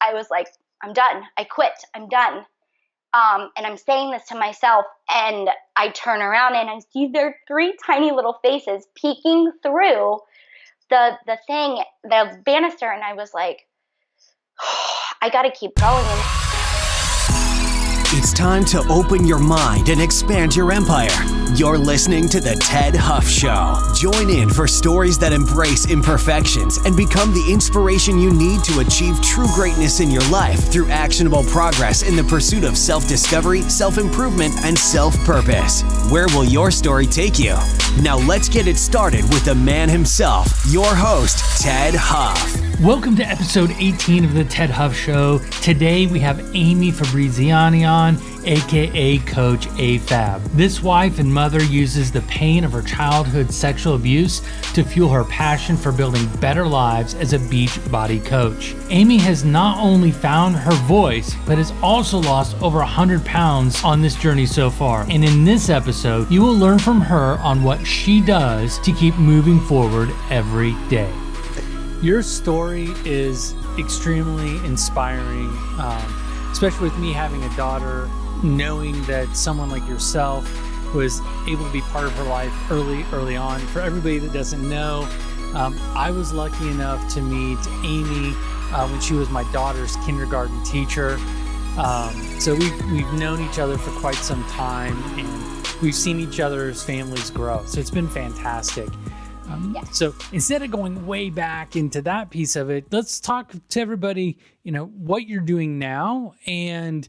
I was like, I'm done. I quit. I'm done. And I'm saying this to myself, and I turn around and I see their 3 tiny little faces peeking through the banister, and I was like, I got to keep going. It's time to open your mind and expand your empire. You're listening to The Ted Huff Show. Join in for stories that embrace imperfections and become the inspiration you need to achieve true greatness in your life through actionable progress in the pursuit of self-discovery, self-improvement, and self-purpose. Where will your story take you? Now let's get it started with the man himself, your host, Ted Huff. Welcome to episode 18 of The Ted Huff Show. Today we have Amy Fabriziani on, a.k.a. Coach AFab. This wife and mother uses the pain of her childhood sexual abuse to fuel her passion for building better lives as a Beachbody coach. Amy has not only found her voice, but has also lost over 100 pounds on this journey so far. And in this episode, you will learn from her on what she does to keep moving forward every day. Your story is extremely inspiring, especially with me having a daughter, knowing that someone like yourself was able to be part of her life early on. For everybody that doesn't know, I was lucky enough to meet Amy when she was my daughter's kindergarten teacher. So we've known each other for quite some time, and we've seen each other's families grow. So it's been fantastic. Yes. So instead of going way back into that piece of it, let's talk to everybody, what you're doing now. And,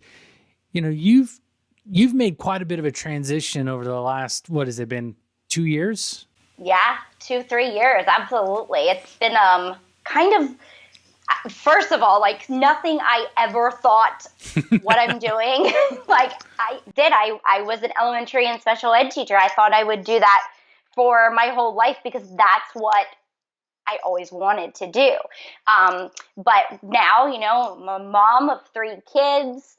you've made quite a bit of a transition over the last, what has it been, 2 years? Yeah, 2-3 years. Absolutely. It's been kind of, first of all, like nothing I ever thought what I'm doing. I was an elementary and special ed teacher. I thought I would do that for my whole life because that's what I always wanted to do. But now, I'm a mom of 3 kids.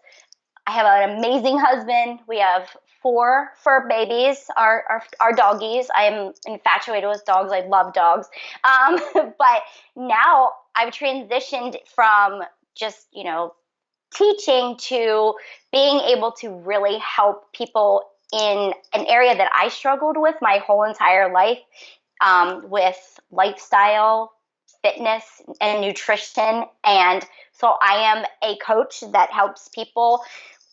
I have an amazing husband. We have 4 fur babies, our doggies. I am infatuated with dogs. I love dogs. But now I've transitioned from just, teaching to being able to really help people in an area that I struggled with my whole entire life, with lifestyle, fitness, and nutrition. And so I am a coach that helps people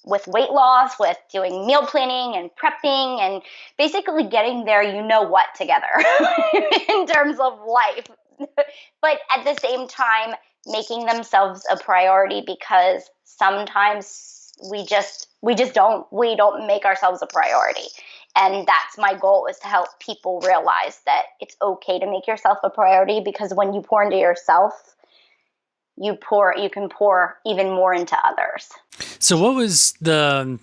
with weight loss, with doing meal planning and prepping, and basically getting their you-know-what together in terms of life. But at the same time, making themselves a priority, because sometimes we don't make ourselves a priority. And that's my goal, is to help people realize that it's okay to make yourself a priority, because when you pour into yourself, you can pour even more into others. So what was the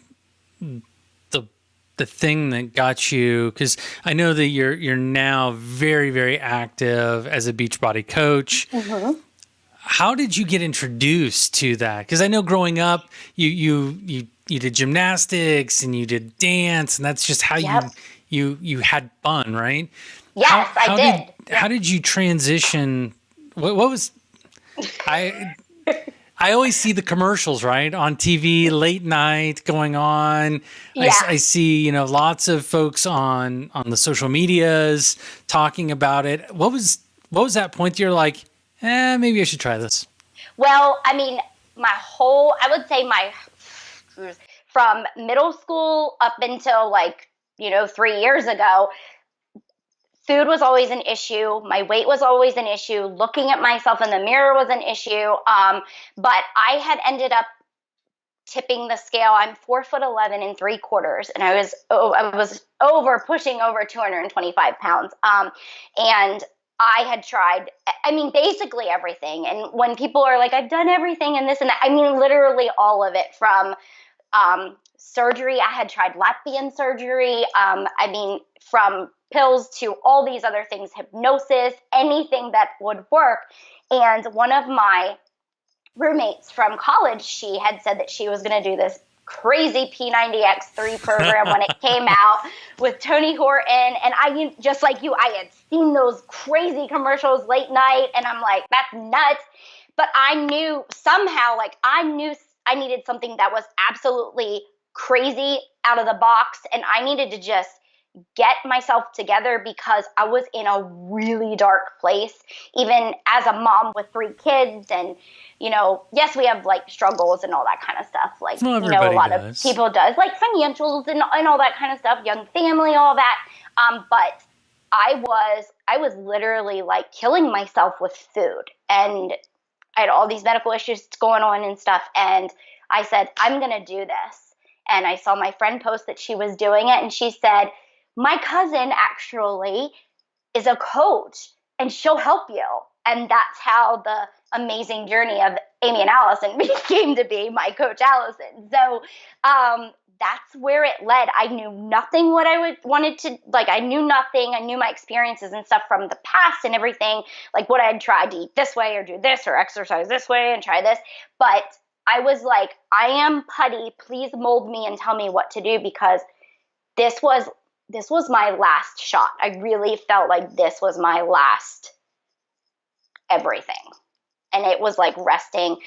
thing that got you, because I know that you're now very, very active as a Beachbody coach. Mm-hmm. How did you get introduced to that? Because I know growing up, you did gymnastics and you did dance, and that's just how you had fun, right? Yes, I did. How did you transition? What was I always see the commercials, right, on TV late night going on. Yeah. I see lots of folks on the social medias talking about it. What was that point that you're like, maybe I should try this? Well, I mean, from middle school up until 3 years ago, food was always an issue. My weight was always an issue. Looking at myself in the mirror was an issue. But I had ended up tipping the scale. I'm 4'11" 3/4, and I was pushing over 225 pounds. And I had tried, basically everything. And when people are like, I've done everything and this and that, literally all of it, from surgery. I had tried lesbian surgery. From pills to all these other things, hypnosis, anything that would work. And one of my roommates from college, she had said that she was going to do this crazy P90X3 program when it came out with Tony Horton. And I, just like you, I had seen those crazy commercials late night, and I'm like, that's nuts. but I knew somehow, like, I knew I needed something that was absolutely crazy out of the box, and I needed to just get myself together because I was in a really dark place, even as a mom with 3 kids. And, you know, yes, we have like struggles and all that kind of stuff. Like, Well, you know, a lot does. of people does, like financials and all that kind of stuff, young family, all that. But I was literally like killing myself with food, and I had all these medical issues going on and stuff. And I said, I'm going to do this. And I saw my friend post that she was doing it, and she said, my cousin actually is a coach and she'll help you. And that's how the amazing journey of Amy and Allison became to be my coach, Allison. So that's where it led. I knew nothing what I wanted to, like, I knew nothing. I knew my experiences and stuff from the past and everything, like what I'd tried to eat this way or do this or exercise this way and try this. But I was like, I am putty. Please mold me and tell me what to do, because this was my last shot. I really felt like this was my last everything. And it was like resting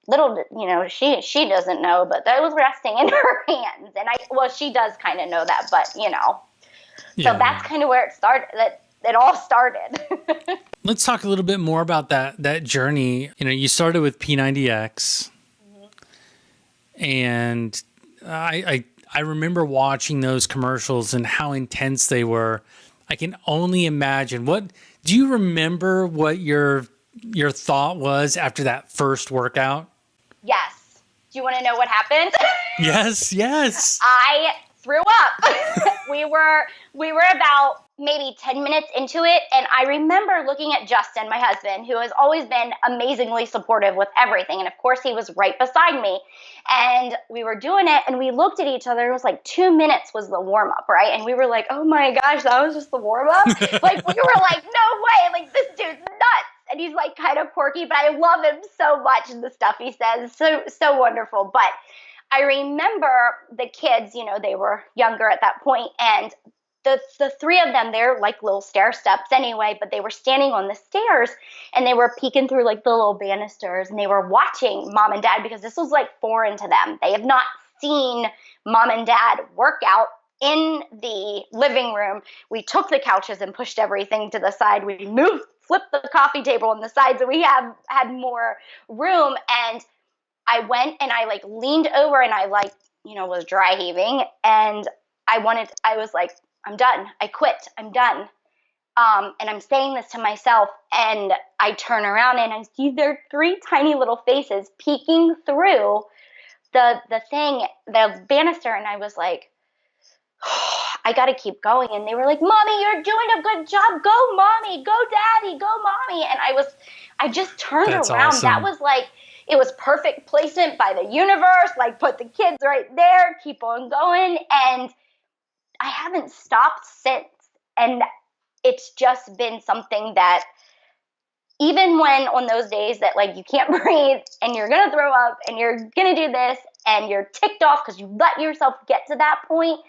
little, you know, she doesn't know, but that was resting in her hands. And she does kind of know that, but you know, so that's kind of where it started, that it all started. Let's talk a little bit more about that journey. You know, you started with P90X, and I remember watching those commercials and how intense they were. I can only imagine. Do you remember what your thought was after that first workout? Yes. Do you want to know what happened? Yes. I threw up. We were about maybe 10 minutes into it, and I remember looking at Justin, my husband, who has always been amazingly supportive with everything, and of course he was right beside me, and we were doing it, and we looked at each other, and it was like 2 minutes was the warm-up, right? And we were like, oh my gosh, that was just the warm-up? Like, we were like, no way, like, this dude's nuts. And he's like kind of quirky, but I love him so much, and the stuff he says, so wonderful. But I remember the kids, you know, they were younger at that point, and the 3 of them, they're like little stair steps anyway, but they were standing on the stairs, and they were peeking through like the little banisters, and they were watching mom and dad, because this was like foreign to them. They have not seen mom and dad work out in the living room. We took the couches and pushed everything to the side. We flipped the coffee table on the side so we had more room. And I went and I like leaned over, and I like, you know, was dry heaving, and I was like, I'm done. I quit. I'm done. And I'm saying this to myself, and I turn around and I see their 3 tiny little faces peeking through the banister, and I was like, I got to keep going. And they were like, Mommy, you're doing a good job. Go, Mommy. Go, Daddy. Go, Mommy. And I just turned That's around. awesome. That was like, it was perfect placement by the universe. Like, put the kids right there, keep on going. And I haven't stopped since. And it's just been something that, even when on those days that like you can't breathe and you're going to throw up and you're going to do this and you're ticked off because you let yourself get to that point,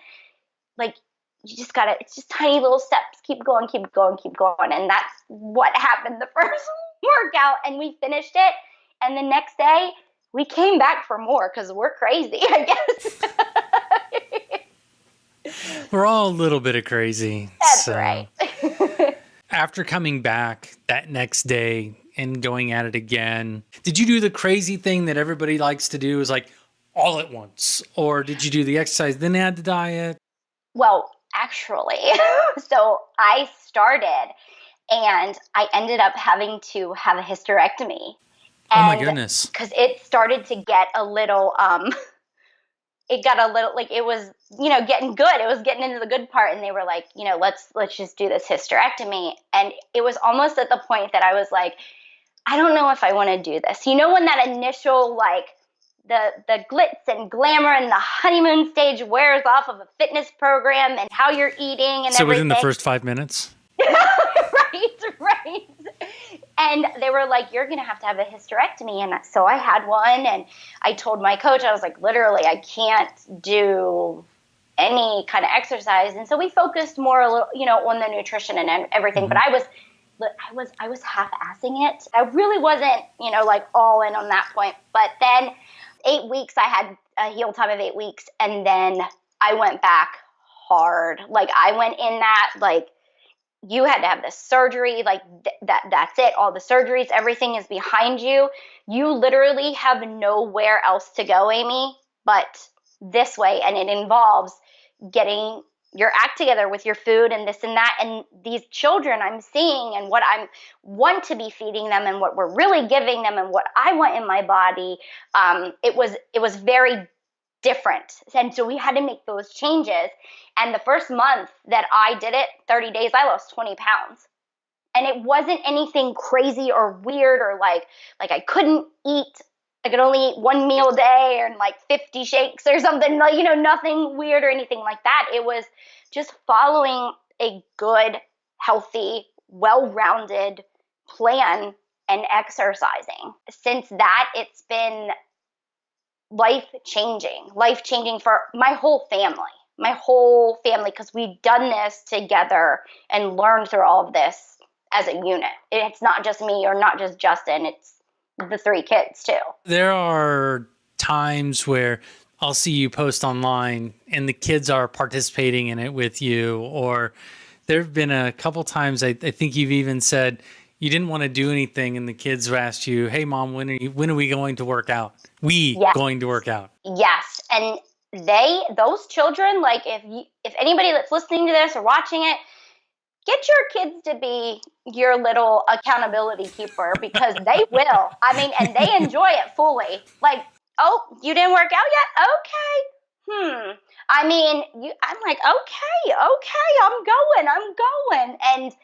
like, you just gotta, it's just tiny little steps. Keep going, keep going, keep going. And that's what happened the first workout, and we finished it. And the next day we came back for more because we're crazy, I guess. We're all a little bit of crazy. That's right. After coming back that next day and going at it again, did you do the crazy thing that everybody likes to do, is like all at once? Or did you do the exercise, then add the diet? Well, actually, so I started, and I ended up having to have a hysterectomy. Oh my goodness. Because it started to get a little, like, it was, you know, getting good. It was getting into the good part, and they were like, you know, let's just do this hysterectomy. And it was almost at the point that I was like, I don't know if I want to do this. You know, when that initial, like, the glitz and glamour and the honeymoon stage wears off of a fitness program and how you're eating and so everything. Within the first 5 minutes? Right. And they were like, you're going to have a hysterectomy. And so I had one, and I told my coach, I was like, literally, I can't do any kind of exercise. And so we focused more, you know, on the nutrition and everything. Mm-hmm. But I was I was half-assing it. I really wasn't, like all in on that point. But then 8 weeks, I had a heal time of 8 weeks, and then I went back hard. Like I went in that, like, you had to have this surgery, like that's it. All the surgeries, everything is behind you. You literally have nowhere else to go, Amy, but this way. And it involves getting your act together with your food and this and that. And these children I'm seeing and what I want to be feeding them and what we're really giving them and what I want in my body, it was very different. And so we had to make those changes. And the first month that I did it, 30 days, I lost 20 pounds. And it wasn't anything crazy or weird or like I couldn't eat. I could only eat one meal a day or like 50 shakes or something, like, nothing weird or anything like that. It was just following a good, healthy, well-rounded plan and exercising. Since that, it's been life-changing for my whole family, because we've done this together and learned through all of this as a unit. It's not just me or not just Justin, it's the 3 kids too. There are times where I'll see you post online and the kids are participating in it with you, or there have been a couple times I think you've even said you didn't want to do anything and the kids asked you, "Hey mom, when are we going to work out? Going to work out?" Yes. And those children, like if anybody that's listening to this or watching it, get your kids to be your little accountability keeper, because they will. I mean, and they enjoy it fully. Like, oh, you didn't work out yet? Okay. I mean, I'm like, okay, I'm going. And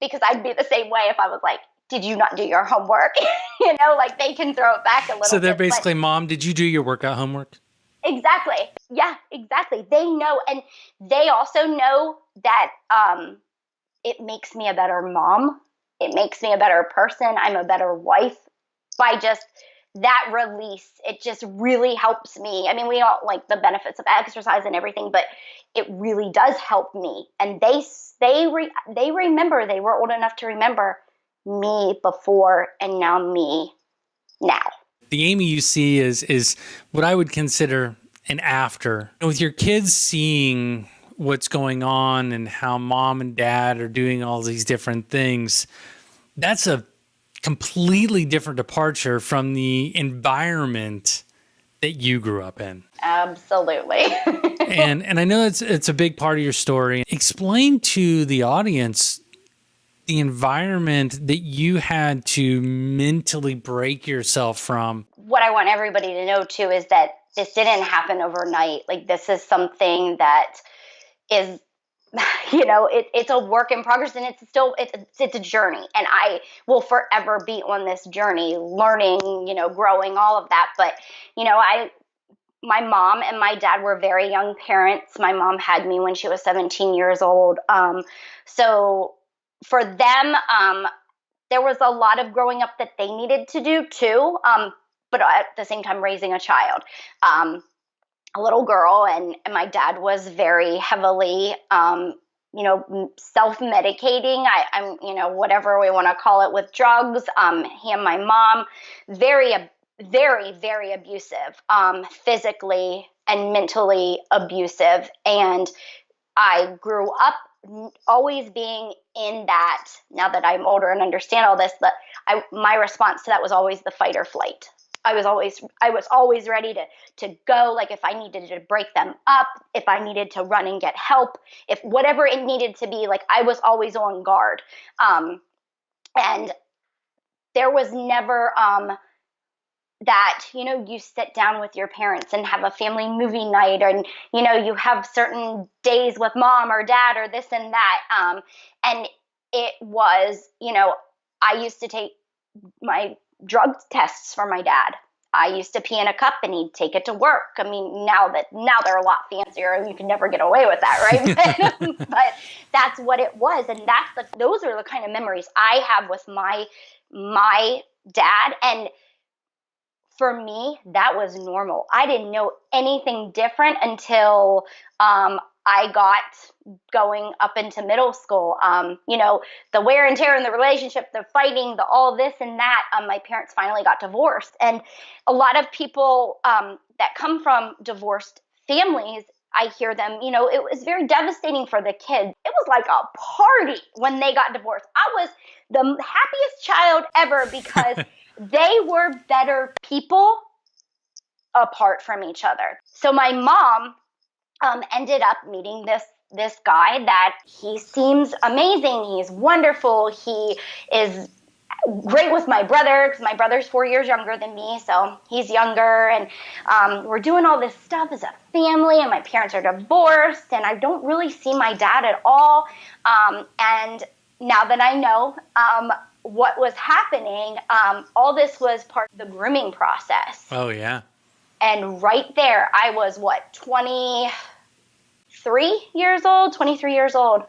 because I'd be the same way if I was like, did you not do your homework? Like they can throw it back a little bit. So they're basically, Mom, did you do your workout homework? Exactly. Yeah, exactly. They know. And they also know that it makes me a better mom. It makes me a better person. I'm a better wife by just that release. It just really helps me. I mean, we all like the benefits of exercise and everything, but it really does help me. And they remember, they were old enough to remember me before and now me now. The Amy you see is what I would consider an after. With your kids seeing what's going on and how mom and dad are doing all these different things, that's a completely different departure from the environment that you grew up in. Absolutely. and I know it's a big part of your story. Explain to the audience the environment that you had to mentally break yourself from. What I want everybody to know too is that this didn't happen overnight. Like this is something that is, it's a work in progress, and it's a journey. And I will forever be on this journey, learning, growing, all of that. But, my mom and my dad were very young parents. My mom had me when she was 17 years old. So for them, there was a lot of growing up that they needed to do too. But at the same time, raising a child, a little girl, and my dad was very heavily, self-medicating. I'm, whatever we want to call it, with drugs. He and my mom, very, very abusive, physically and mentally abusive. And I grew up always being in that. Now that I'm older and understand all this, but my response to that was always the fight or flight. I was always ready to go. Like if I needed to break them up, if I needed to run and get help, if whatever it needed to be, like I was always on guard. And there was never that, you sit down with your parents and have a family movie night, and, you have certain days with mom or dad or this and that. And it was, I used to take my drug tests for my dad. I used to pee in a cup and he'd take it to work. I mean, now they're a lot fancier and you can never get away with that, right? But that's what it was. And those are the kind of memories I have with my dad. And for me, that was normal. I didn't know anything different until I got going up into middle school. The wear and tear in the relationship, the fighting, the all this and that. My parents finally got divorced. And a lot of people that come from divorced families, I hear them, it was very devastating for the kids. It was like a party when they got divorced. I was the happiest child ever because they were better people apart from each other. So my mom ended up meeting this guy that he seems amazing. He's wonderful. He is great with my brother because my brother's 4 years younger than me, so he's younger, and we're doing all this stuff as a family, and my parents are divorced, and I don't really see my dad at all. And now that I know what was happening, all this was part of the grooming process. Oh, yeah. And right there, I was, 23 years old.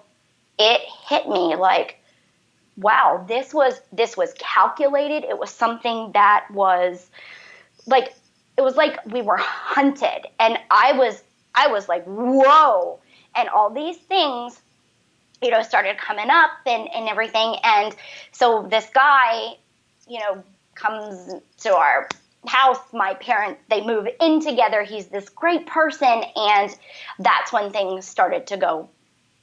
It hit me like, wow, this was calculated. It was something that was like, it was like we were hunted. And I was like, whoa. And all these things, started coming up and everything. And so this guy, comes to our house. My parents, they move in together. He's this great person. And that's when things started to go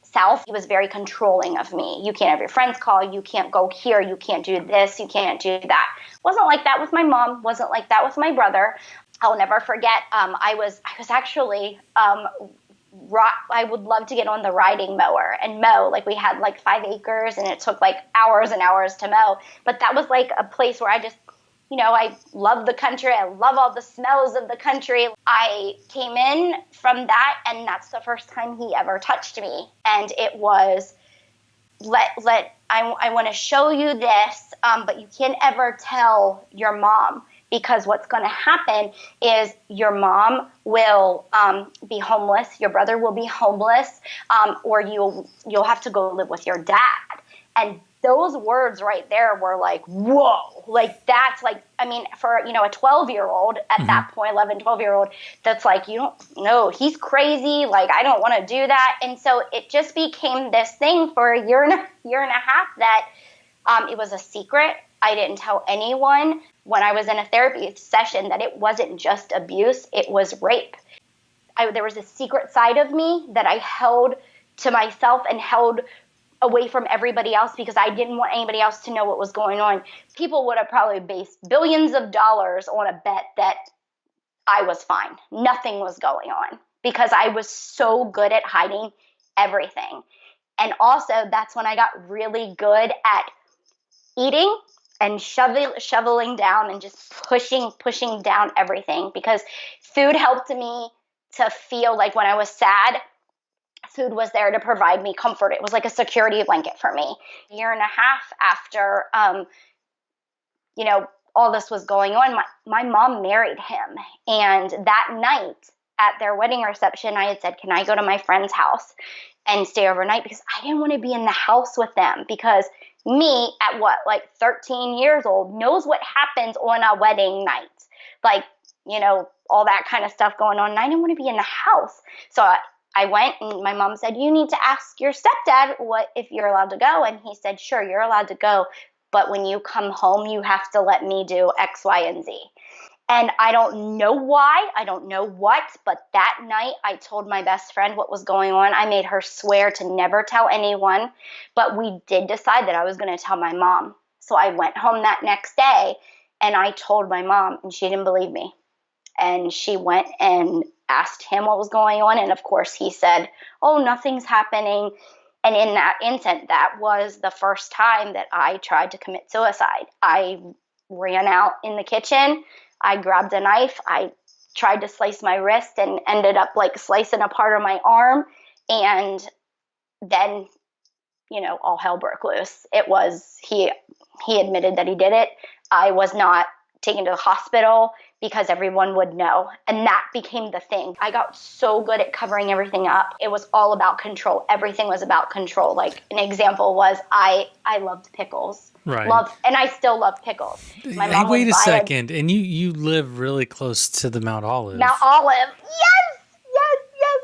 south. He was very controlling of me. You can't have your friends call. You can't go here. You can't do this. You can't do that. Wasn't like that with my mom. Wasn't like that with my brother. I'll never forget. I was actually, I would love to get on the riding mower and mow. Like we had 5 acres and it took hours and hours to mow. But that was a place where I just, I love the country. I love all the smells of the country. I came in from that, and that's the first time he ever touched me. And it was, I want to show you this, but you can't ever tell your mom, because what's going to happen is your mom will be homeless, your brother will be homeless, or you'll have to go live with your dad. And those words right there were like, whoa, that's for, a 12-year-old at that point, 11, 12-year-old, that's you don't know, he's crazy. I don't want to do that. And so it just became this thing for a year and a half that it was a secret. I didn't tell anyone when I was in a therapy session that it wasn't just abuse, it was rape. There was a secret side of me that I held to myself and held away from everybody else because I didn't want anybody else to know what was going on. People would have probably based billions of dollars on a bet that I was fine. Nothing was going on because I was so good at hiding everything. And also that's when I got really good at eating and shoveling down and just pushing down everything, because food helped me to feel like when I was sad, food was there to provide me comfort. It was like a security blanket for me. A year and a half after, all this was going on, my mom married him. And that night at their wedding reception, I had said, can I go to my friend's house and stay overnight? Because I didn't want to be in the house with them, because me at 13 years old knows what happens on a wedding night. All that kind of stuff going on. And I didn't want to be in the house. So I went, and my mom said, you need to ask your stepdad if you're allowed to go. And he said, sure, you're allowed to go. But when you come home, you have to let me do X, Y, and Z. And I don't know why, I don't know what, but that night I told my best friend what was going on. I made her swear to never tell anyone, but we did decide that I was going to tell my mom. So I went home that next day and I told my mom, and she didn't believe me. And she went and asked him what was going on. And of course he said, oh, nothing's happening. And in that instant, that was the first time that I tried to commit suicide. I ran out in the kitchen. I grabbed a knife. I tried to slice my wrist and ended up slicing a part of my arm. And then, all hell broke loose. It was, he admitted that he did it. I was not taken to the hospital because everyone would know. And that became the thing. I got so good at covering everything up. It was all about control. Everything was about control. An example was I loved pickles. Right. And I still love pickles. My mom wait a second. And you live really close to the Mount Olive. Mount Olive. Yes,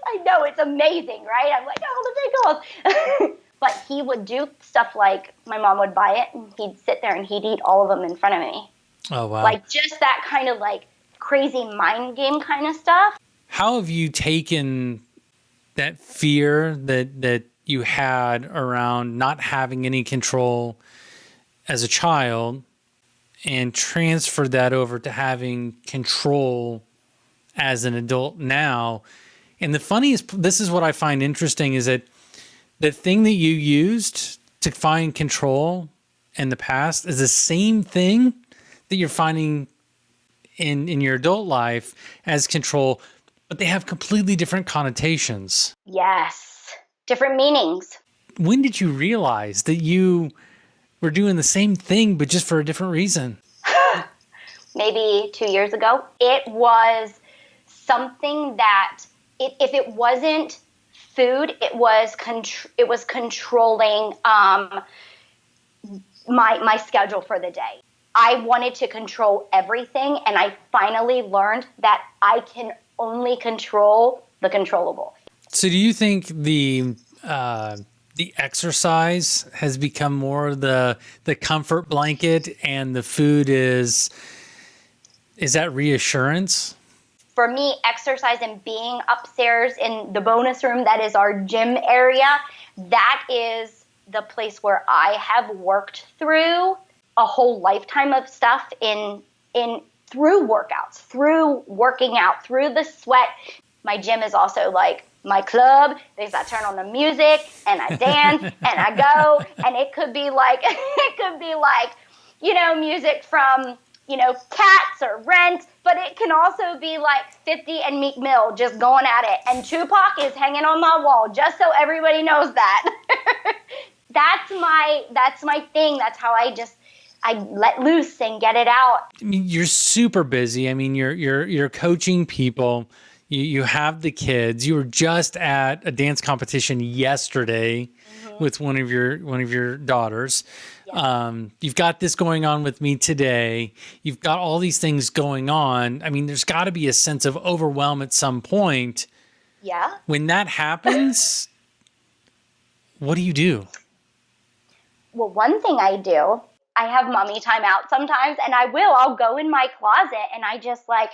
I no, it's amazing, right? I'm like, oh, the big goals. But he would do stuff like my mom would buy it and he'd sit there and he'd eat all of them in front of me. Oh, wow. Like just that kind of like crazy mind game kind of stuff. How have you taken that fear that you had around not having any control as a child and transferred that over to having control as an adult now? And the funniest, this is what I find interesting, is that the thing that you used to find control in the past is the same thing that you're finding in your adult life as control, but they have completely different connotations. Yes. Different meanings. When did you realize that you were doing the same thing, but just for a different reason? Maybe 2 years ago. It was something that if it wasn't food, it was controlling my schedule for the day. I wanted to control everything, and I finally learned that I can only control the controllable. So, do you think the exercise has become more the comfort blanket, and the food is that reassurance? For me, exercise and being upstairs in the bonus room, that is our gym area, that is the place where I have worked through a whole lifetime of stuff in through workouts, through working out, through the sweat. My gym is also like my club, because I turn on the music and I dance and I go, and it could be like music from Cats or Rent, but it can also be like 50 and Meek Mill just going at it, and Tupac is hanging on my wall, just so everybody knows that. That's my thing. That's how I let loose and get it out. I mean, you're super busy. I mean, you're coaching people. You have the kids. You were just at a dance competition yesterday with one of your daughters. Yes. You've got this going on with me today. You've got all these things going on. I mean, there's got to be a sense of overwhelm at some point. Yeah. When that happens, what do you do? Well, one thing I do, I have mommy time out sometimes, and I'll go in my closet and I just like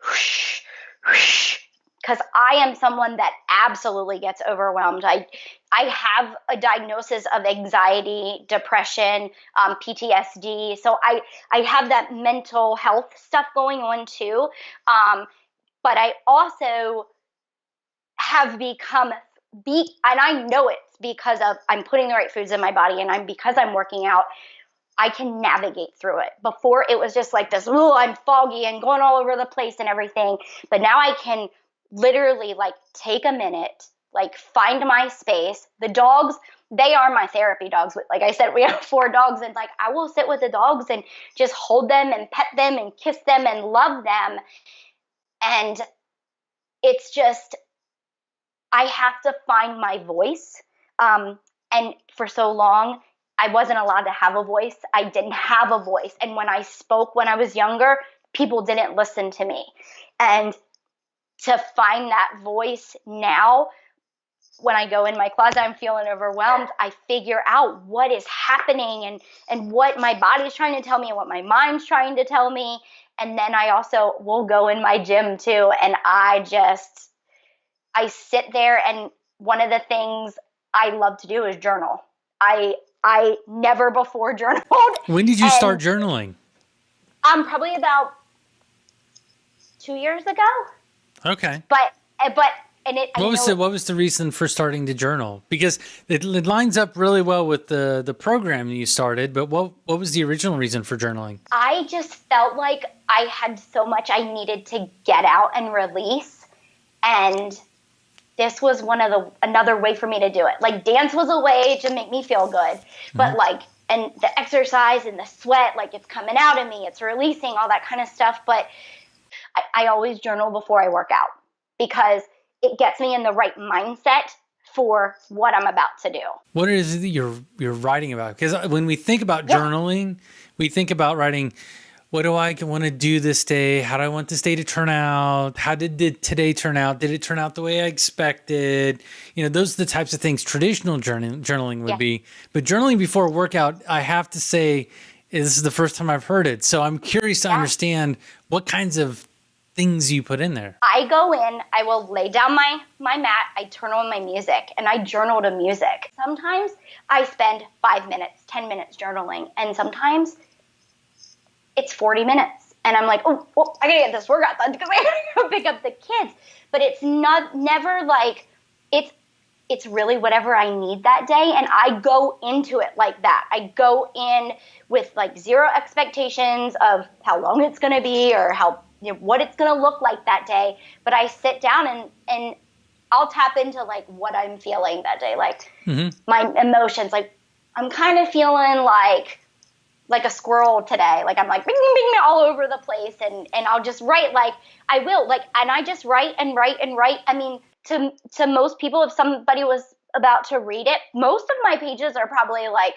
whoosh, whoosh, because I am someone that absolutely gets overwhelmed. I have a diagnosis of anxiety, depression, PTSD. So I have that mental health stuff going on too. But I also have become and I know it's because of I'm putting the right foods in my body, and because I'm working out, I can navigate through it. Before it was just like this, I'm foggy and going all over the place and everything. But now I can literally like take a minute, like find my space. The dogs, they are my therapy dogs. Like I said, we have 4 dogs, and like I will sit with the dogs and just hold them and pet them and kiss them and love them. And it's just, I have to find my voice. And for so long, I wasn't allowed to have a voice. I didn't have a voice. And when I spoke when I was younger, people didn't listen to me. And to find that voice now, when I go in my closet, I'm feeling overwhelmed. I figure out what is happening and what my body's trying to tell me and what my mind's trying to tell me. And then I also will go in my gym too. And I sit there, and one of the things I love to do is journal. I never before journaled. When did you start journaling? Probably about 2 years ago. Okay. But What was the reason for starting to journal? Because it lines up really well with the program you started, but what was the original reason for journaling? I just felt like I had so much I needed to get out and release, and this was another way for me to do it. Like dance was a way to make me feel good, but and the exercise and the sweat, like it's coming out of me, it's releasing all that kind of stuff. But I always journal before I work out, because it gets me in the right mindset for what I'm about to do. What is it that you're writing about? Because when we think about journaling, we think about writing what do I want to do this day? How do I want this day to turn out? How did today turn out? Did it turn out the way I expected? Those are the types of things traditional journaling would be. But journaling before a workout, I have to say, this is the first time I've heard it. So I'm curious to understand what kinds of things you put in there. I go in, I will lay down my mat, I turn on my music, and I journal to music. Sometimes I spend 5 minutes, 10 minutes journaling, and sometimes it's 40 minutes. And I'm like, oh, I gotta get this workout done because I gotta go pick up the kids. But it's never like, it's really whatever I need that day. And I go into it like that. I go in with like zero expectations of how long it's gonna be or what it's gonna look like that day. But I sit down and I'll tap into like what I'm feeling that day, like my emotions. Like I'm kind of feeling like a squirrel today. Like I'm like bing, bing, bing, all over the place, and I'll just write like I will, like, and I just write and write and write. I mean, to most people, if somebody was about to read it, most of my pages are probably like,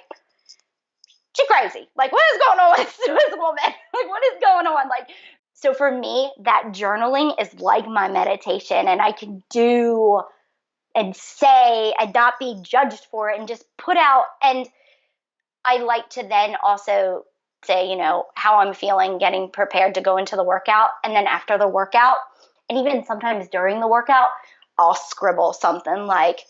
she crazy. Like, what is going on with this woman? Like, what is going on? Like, so for me, that journaling is like my meditation, and I can do and say and not be judged for it and just put out. And I like to then also say, how I'm feeling, getting prepared to go into the workout. And then after the workout, and even sometimes during the workout, I'll scribble something like,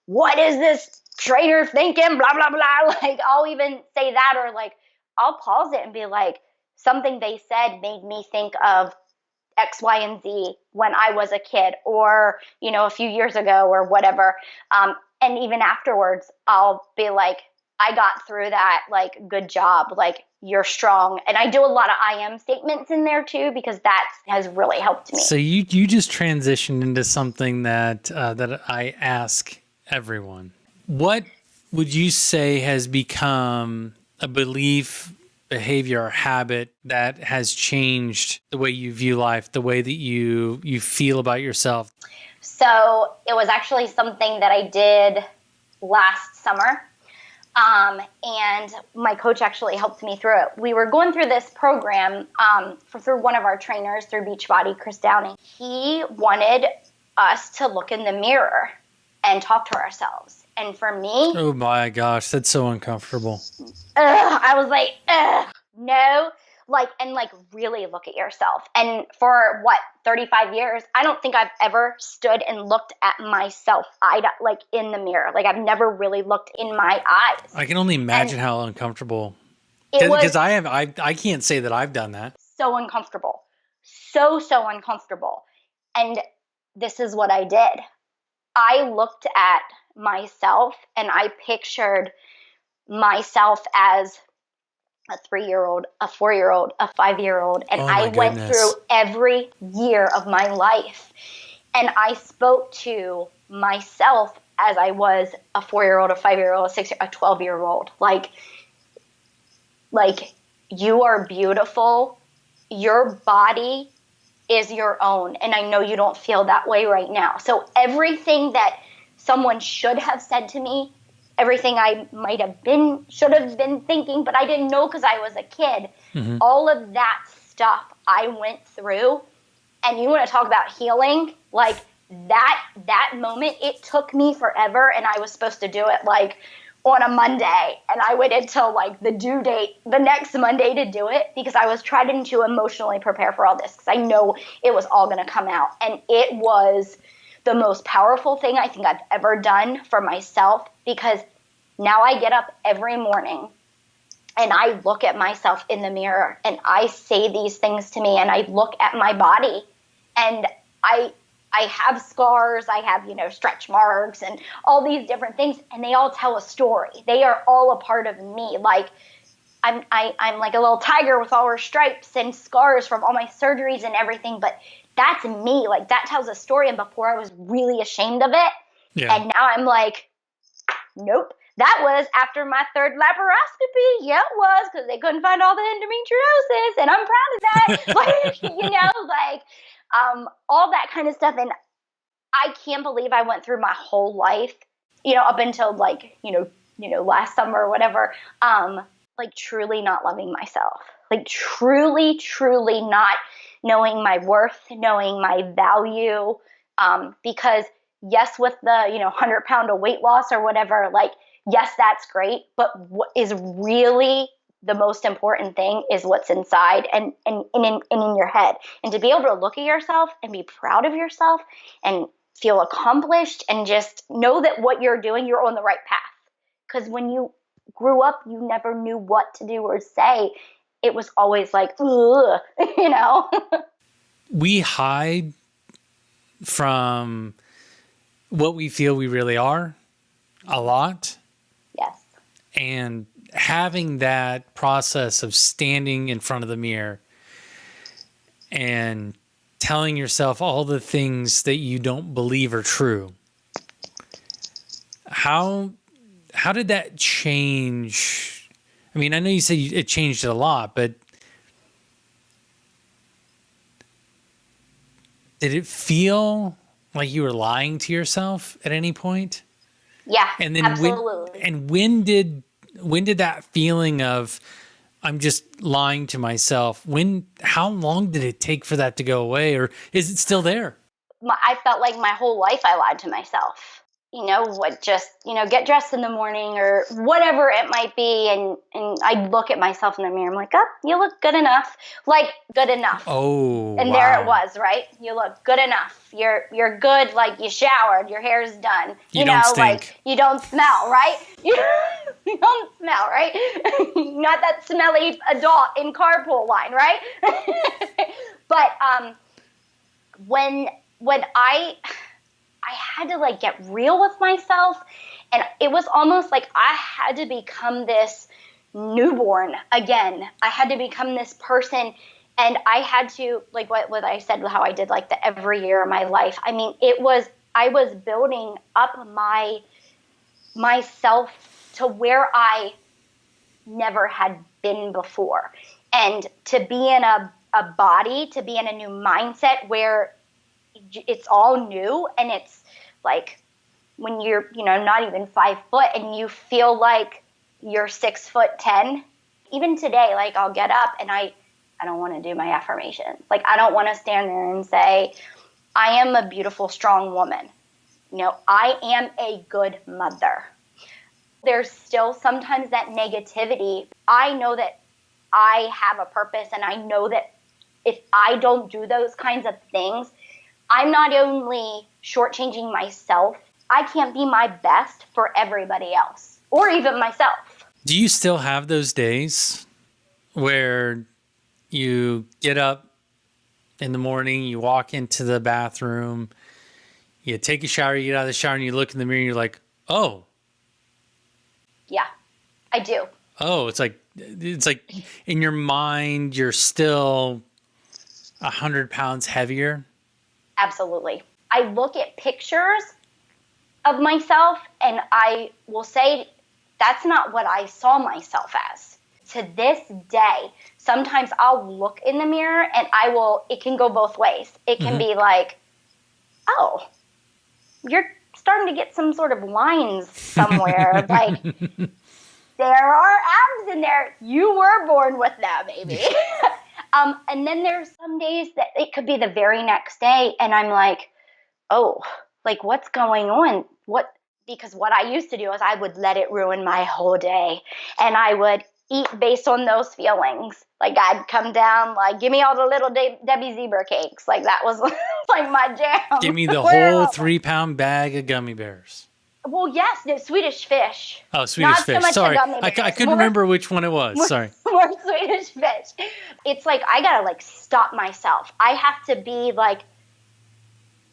what is this trainer thinking? Blah, blah, blah. Like, I'll even say that, or like, I'll pause it and be like, something they said made me think of X, Y, and Z when I was a kid, or, a few years ago or whatever. And even afterwards, I'll be like, I got through that, like, good job, like, you're strong. And I do a lot of I am statements in there too, because that has really helped me. So you just transitioned into something that I ask everyone. What would you say has become a belief, behavior, or habit that has changed the way you view life, the way that you feel about yourself? So it was actually something that I did last summer. And my coach actually helped me through it. We were going through this program through one of our trainers, through Beachbody, Chris Downing. He wanted us to look in the mirror and talk to ourselves. And for me... Oh my gosh, that's so uncomfortable. I was like, no. And really look at yourself. And for 35 years, I don't think I've ever stood and looked at myself in the mirror. Like, I've never really looked in my eyes. I can only imagine how uncomfortable. Because I can't say that I've done that. So uncomfortable. So uncomfortable. And this is what I did. I looked at myself and I pictured myself as a 3-year-old, a 4-year-old, a 5-year-old. And I went through every year of my life. And I spoke to myself as I was a 4-year-old, a 5-year-old, a 6-year-old, a 12-year-old. Like, you are beautiful. Your body is your own. And I know you don't feel that way right now. So everything that someone should have said to me, everything I should have been thinking, but I didn't know because I was a kid. Mm-hmm. All of that stuff I went through. And you want to talk about healing? Like, that moment, it took me forever. And I was supposed to do it on a Monday. And I waited till the due date the next Monday to do it, because I was trying to emotionally prepare for all this, because I know it was all going to come out. And it was the most powerful thing I think I've ever done for myself, because now I get up every morning and I look at myself in the mirror and I say these things to me, and I look at my body, and I have scars, I have, stretch marks and all these different things, and they all tell a story. They are all a part of me. Like, I'm like a little tiger with all her stripes and scars from all my surgeries and everything, but that's me. Like, that tells a story. And before, I was really ashamed of it. Yeah. And now I'm like, nope. That was after my 3rd laparoscopy. Yeah, it was, because they couldn't find all the endometriosis, and I'm proud of that. All that kind of stuff. And I can't believe I went through my whole life, up until last summer or whatever, truly not loving myself. like truly, truly not knowing my worth, knowing my value. Because yes, with the, 100 pound of weight loss or whatever, like, yes, that's great. But what is really the most important thing is what's inside and in your head. And to be able to look at yourself and be proud of yourself and feel accomplished and just know that what you're doing, you're on the right path. Because when you grew up, you never knew what to do or say. It was always like, ugh, We hide from what we feel we really are a lot. Yes. And having that process of standing in front of the mirror and telling yourself all the things that you don't believe are true. How did that change? I mean, I know you said it changed a lot, but did it feel like you were lying to yourself at any point? Yeah, and then absolutely. When did that feeling of I'm just lying to myself, how long did it take for that to go away, or is it still there? I felt like my whole life I lied to myself. Get dressed in the morning or whatever it might be. And I look at myself in the mirror. I'm like, oh, you look good enough. Like, good enough. Oh, and wow. There it was, right? You look good enough. You're good. Like, you showered, your hair's done. You don't stink. Like, you don't smell, right? You don't smell, right? Not that smelly adult in carpool line, right? But when I had to like get real with myself, and it was almost like I had to become this newborn again. I had to become this person, and I had to, like what I said, how I did like the every year of my life. I mean, I was building up myself to where I never had been before, and to be in a body, to be in a new mindset where it's all new. And it's like when you're, not even 5 foot and you feel like you're 6'10". Even today, like I'll get up and I don't want to do my affirmations. Like, I don't want to stand there and say, I am a beautiful, strong woman. I am a good mother. There's still sometimes that negativity. I know that I have a purpose, and I know that if I don't do those kinds of things, I'm not only shortchanging myself, I can't be my best for everybody else or even myself. Do you still have those days where you get up in the morning, you walk into the bathroom, you take a shower, you get out of the shower, and you look in the mirror and you're like, oh. Yeah, I do. Oh, it's like in your mind, you're still 100 pounds heavier. Absolutely. I look at pictures of myself and I will say that's not what I saw myself as. To this day, sometimes I'll look in the mirror and it can go both ways. It can be like, oh, you're starting to get some sort of lines somewhere. Like, there are abs in there. You were born with them, baby. And then there's some days that it could be the very next day, and I'm like, oh, like, what's going on? Because what I used to do is I would let it ruin my whole day, and I would eat based on those feelings. Like, I'd come down, like, give me all the little Debbie Zebra cakes. Like, that was like my jam. Give me the whole 3-pound bag of gummy bears. Well, yes, no, Swedish fish. Oh, Swedish fish. Sorry, I couldn't remember which one it was. Sorry. More Swedish fish. It's like I gotta like stop myself. I have to be like,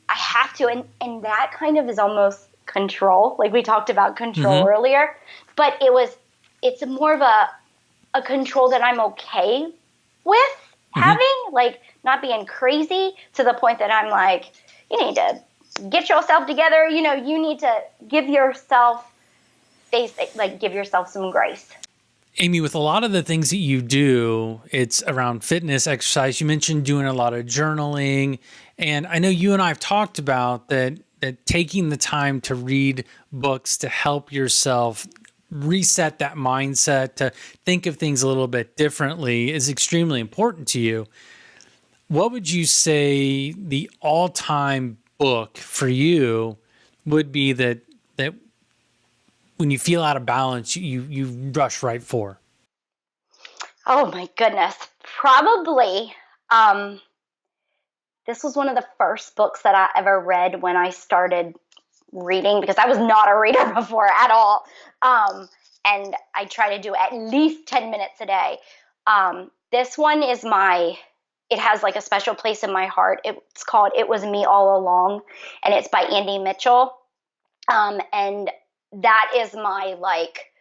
I have to, and that kind of is almost control. Like we talked about control earlier, but it's more of a control that I'm okay with having, like not being crazy to the point that I'm like, you need to get yourself together. You need to give yourself space, like give yourself some grace. Amy, with a lot of the things that you do, it's around fitness, exercise. You mentioned doing a lot of journaling. And I know you and I have talked about that taking the time to read books to help yourself reset that mindset to think of things a little bit differently is extremely important to you. What would you say the all-time book for you would be that when you feel out of balance, you rush right for? Oh my goodness. Probably, this was one of the first books that I ever read when I started reading, because I was not a reader before at all. And I try to do at least 10 minutes a day. This one is it has like a special place in my heart. It's called It Was Me All Along, and it's by Andy Mitchell. And that is my, like,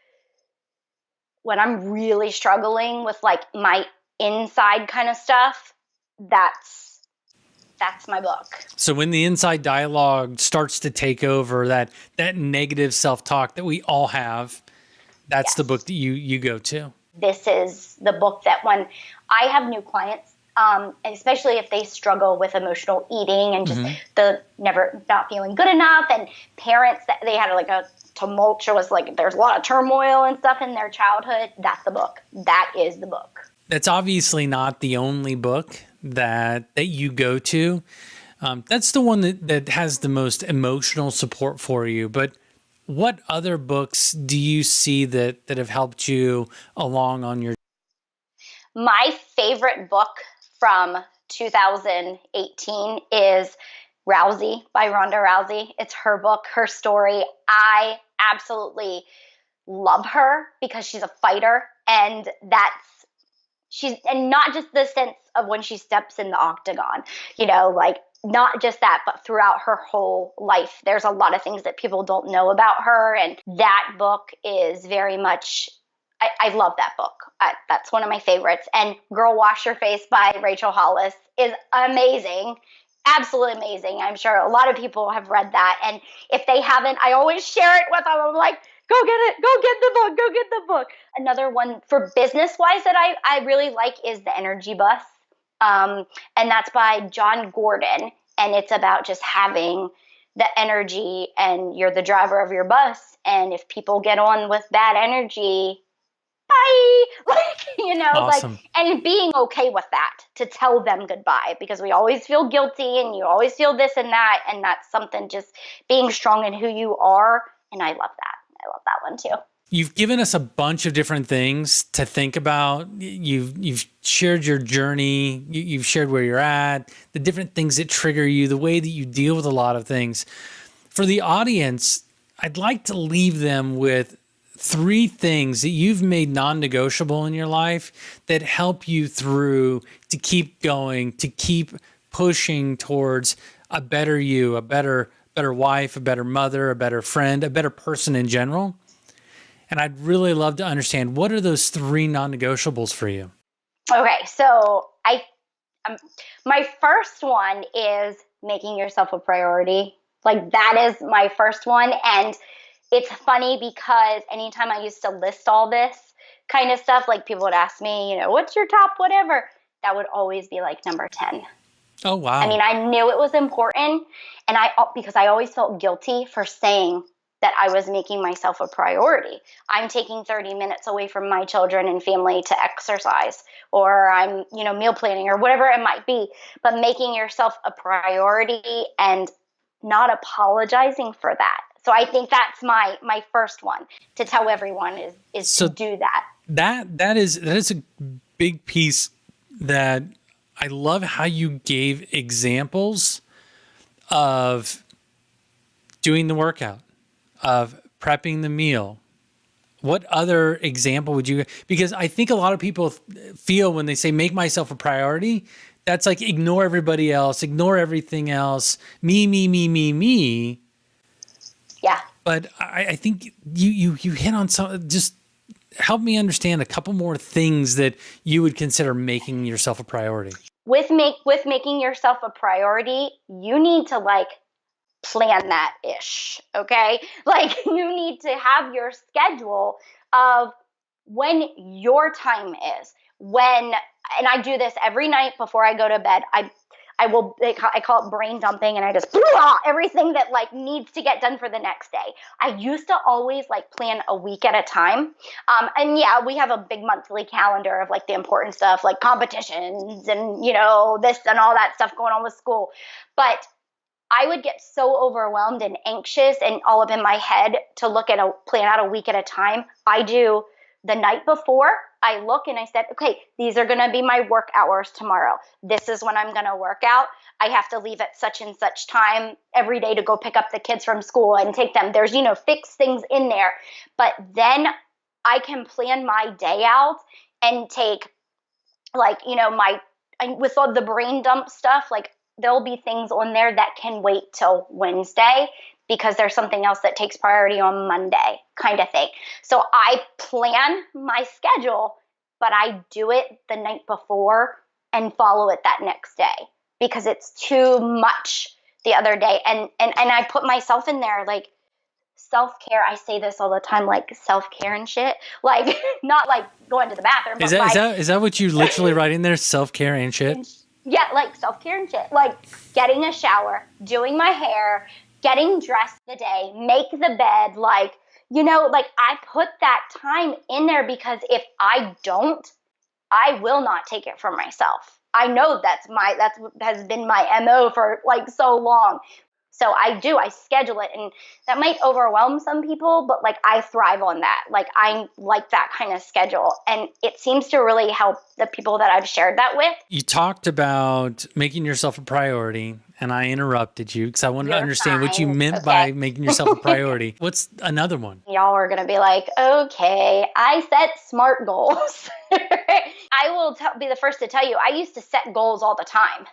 when I'm really struggling with like my inside kind of stuff, that's my book. So when the inside dialogue starts to take over, that negative self-talk that we all have, that's the book that you go to. This is the book that when I have new clients, especially if they struggle with emotional eating and just the never not feeling good enough, and parents that they had like a tumultuous, like there's a lot of turmoil and stuff in their childhood, that's the book. That is the book. That's obviously not the only book that you go to. That's the one that has the most emotional support for you. But what other books do you see that have helped you along on your? My favorite book from 2018 is Rousey by Ronda Rousey. It's her book, her story. I absolutely love her because she's a fighter, and and not just the sense of when she steps in the octagon, like not just that, but throughout her whole life. There's a lot of things that people don't know about her, and that book is very much, I love that book. That's one of my favorites. And Girl Wash Your Face by Rachel Hollis is amazing. Absolutely amazing. I'm sure a lot of people have read that. And if they haven't, I always share it with them. I'm like, go get it. Go get the book. Go get the book. Another one for business-wise that I really like is The Energy Bus. And that's by John Gordon. And it's about just having the energy, and you're the driver of your bus. And if people get on with bad energy, bye. Awesome. And being okay with that, to tell them goodbye, because we always feel guilty and you always feel this and that. And that's something, just being strong in who you are. And I love that. I love that one too. You've given us a bunch of different things to think about. You've shared your journey. You've shared where you're at, the different things that trigger you, the way that you deal with a lot of things. For the audience, I'd like to leave them with 3 things that you've made non-negotiable in your life that help you through to keep going, to keep pushing towards a better you, a better wife, a better mother, a better friend, a better person in general. And I'd really love to understand, what are those 3 non-negotiables for you? Okay, so my first one is making yourself a priority. Like, that is my first one. And it's funny because anytime I used to list all this kind of stuff, like people would ask me, what's your top whatever? That would always be like number 10. Oh, wow. I mean, I knew it was important, and because I always felt guilty for saying that I was making myself a priority. I'm taking 30 minutes away from my children and family to exercise, or I'm, meal planning, or whatever it might be. But making yourself a priority and not apologizing for that. So I think that's my first one to tell everyone is to do that. That is a big piece that I love, how you gave examples of doing the workout, of prepping the meal. What other example would you, because I think a lot of people feel when they say make myself a priority, that's like ignore everybody else, ignore everything else, me. Yeah. But I think you hit on some, just help me understand a couple more things that you would consider making yourself a priority. With making yourself a priority, you need to plan that ish. Okay. You need to have your schedule of when your time is, and I do this every night before I go to bed. I I call it brain dumping, and I just everything that like needs to get done for the next day. I used to always like plan a week at a time. And yeah, we have a big monthly calendar of like the important stuff, like competitions and, this and all that stuff going on with school. But I would get so overwhelmed and anxious and all up in my head to plan out a week at a time. I do the night before. I look and I said, okay, these are going to be my work hours tomorrow. This is when I'm going to work out. I have to leave at such and such time every day to go pick up the kids from school and take them. There's, fixed things in there. But then I can plan my day out and take with all the brain dump stuff, like there'll be things on there that can wait till Wednesday because there's something else that takes priority on Monday kind of thing. So I plan my schedule, but I do it the night before and follow it that next day because it's too much the other day. And I put myself in there, like self-care. I say this all the time, like self-care and shit, like not like going to the bathroom. Is that what you literally write in there? Self-care and shit? Yeah, like self-care and shit, like getting a shower, doing my hair, getting dressed the day, make the bed, like I put that time in there because if I don't, I will not take it for myself. I know that's has been my MO for like so long. So I schedule it, and that might overwhelm some people, but like I thrive on that. Like I like that kind of schedule, and it seems to really help the people that I've shared that with. You talked about making yourself a priority, and I interrupted you because I wanted to understand what you meant by making yourself a priority. What's another one? Y'all are going to be like, okay, I set SMART goals. I will be the first to tell you, I used to set goals all the time,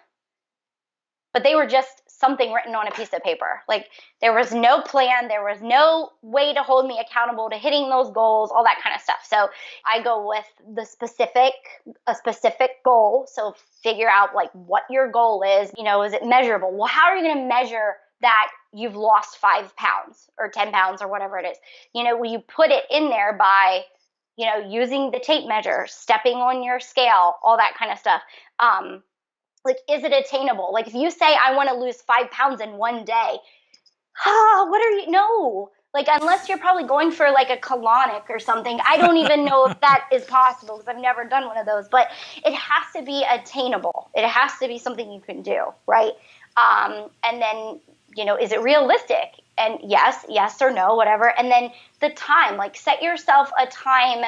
but they were just something written on a piece of paper. Like there was no plan, there was no way to hold me accountable to hitting those goals, all that kind of stuff. So I go with a specific goal. So figure out like what your goal is, is it measurable? Well, how are you going to measure that you've lost 5 pounds or 10 pounds or whatever it is? Well, you put it in there by, using the tape measure, stepping on your scale, all that kind of stuff. Like, is it attainable? Like, if you say, I want to lose 5 pounds in one day, no. Like, unless you're probably going for like a colonic or something. I don't even know if that is possible because I've never done one of those. But it has to be attainable. It has to be something you can do, right? And then, is it realistic? And yes or no, whatever. And then the time, like set yourself a time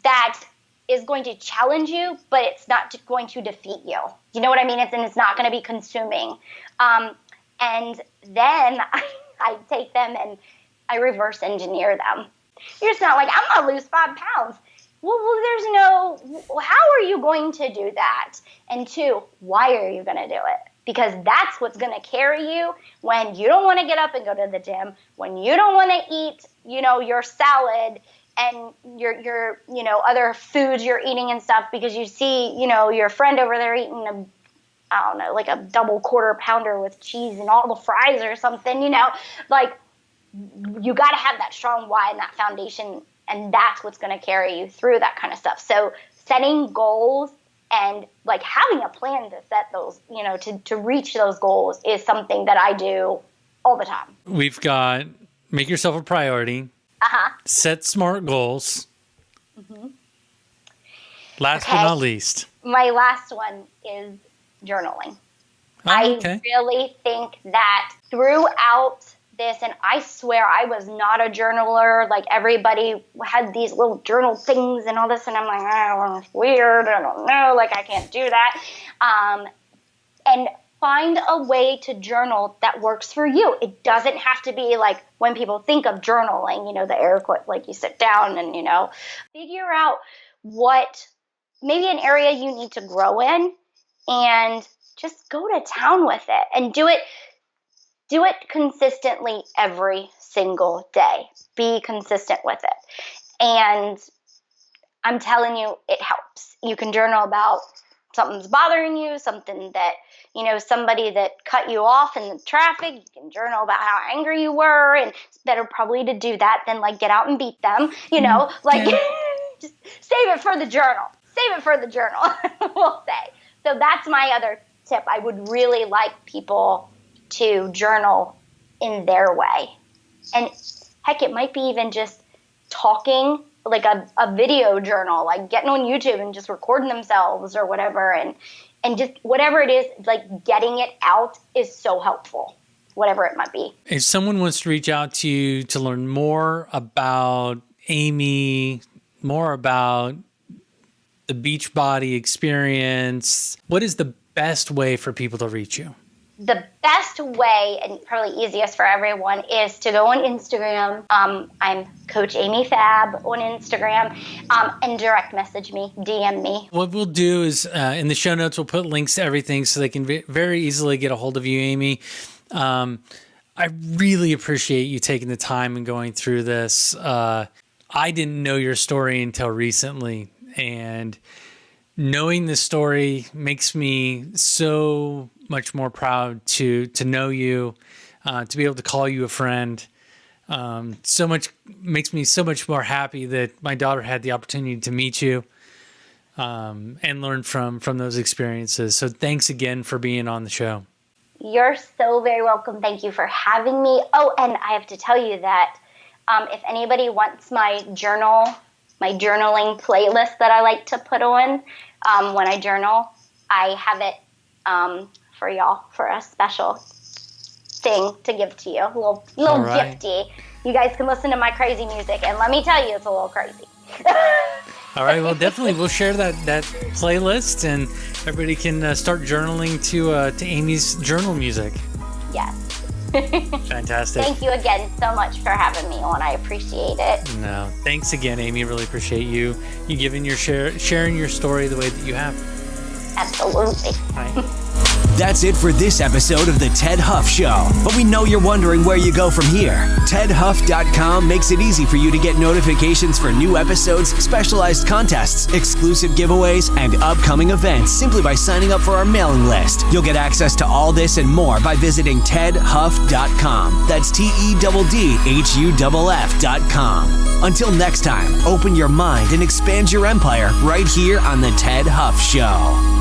that is going to challenge you, but it's not going to defeat you. You know what I mean? It's not going to be consuming. And then I take them and I reverse engineer them. You're just not like, I'm going to lose 5 pounds. Well, how are you going to do that? And 2, why are you going to do it? Because that's what's going to carry you when you don't want to get up and go to the gym, when you don't want to eat, your salad and your other foods you're eating and stuff because you see, your friend over there eating like a double quarter pounder with cheese and all the fries or something, like you got to have that strong why and that foundation, and that's what's going to carry you through that kind of stuff. So setting goals and like having a plan to set those, to reach those goals is something that I do all the time. We've got make yourself a priority. Set SMART goals. Mm-hmm. Last but not least. My last one is journaling. I really think that throughout this, and I swear I was not a journaler, like everybody had these little journal things and all this, and I'm like, it's weird, I don't know, like I can't do that. And find a way to journal that works for you. It doesn't have to be like when people think of journaling, the air quote, like you sit down and, figure out what maybe an area you need to grow in and just go to town with it and do it consistently every single day. Be consistent with it. And I'm telling you, it helps. You can journal about something's bothering you, something that, somebody that cut you off in the traffic. You can journal about how angry you were, and it's better probably to do that than like get out and beat them, just save it for the journal. We'll say. So that's my other tip. I would really like people to journal in their way. And heck, it might be even just talking, like a video journal, like getting on YouTube and just recording themselves or whatever. And just whatever it is, like getting it out is so helpful, whatever it might be. If someone wants to reach out to you to learn more about Amy, more about the Beachbody experience, what is the best way for people to reach you? The best way, and probably easiest for everyone, is to go on Instagram. I'm Coach Amy Fab on Instagram, and direct message me, DM me. What we'll do is in the show notes, we'll put links to everything so they can very easily get a hold of you, Amy. I really appreciate you taking the time and going through this. I didn't know your story until recently, and knowing this story makes me so much more proud to know you, to be able to call you a friend. So much makes me so much more happy that my daughter had the opportunity to meet you, and learn from those experiences. So thanks again for being on the show. You're so very welcome. Thank you for having me. Oh, and I have to tell you that if anybody wants my journaling playlist that I like to put on when I journal, I have it for y'all for a special thing to give to you. A little right. gifty. You guys can listen to my crazy music, and let me tell you, it's a little crazy. All right, well, definitely we'll share that playlist, and everybody can start journaling to Amy's journal music. Yes. Fantastic. Thank you again so much for having me on. I appreciate it. No, thanks again, Amy. Really appreciate you giving sharing your story the way that you have. Absolutely. Right. That's it for this episode of The Ted Huff Show. But we know you're wondering where you go from here. TedHuff.com makes it easy for you to get notifications for new episodes, specialized contests, exclusive giveaways, and upcoming events simply by signing up for our mailing list. You'll get access to all this and more by visiting TedHuff.com. That's TEDDHUFF.com. Until next time, open your mind and expand your empire right here on The Ted Huff Show.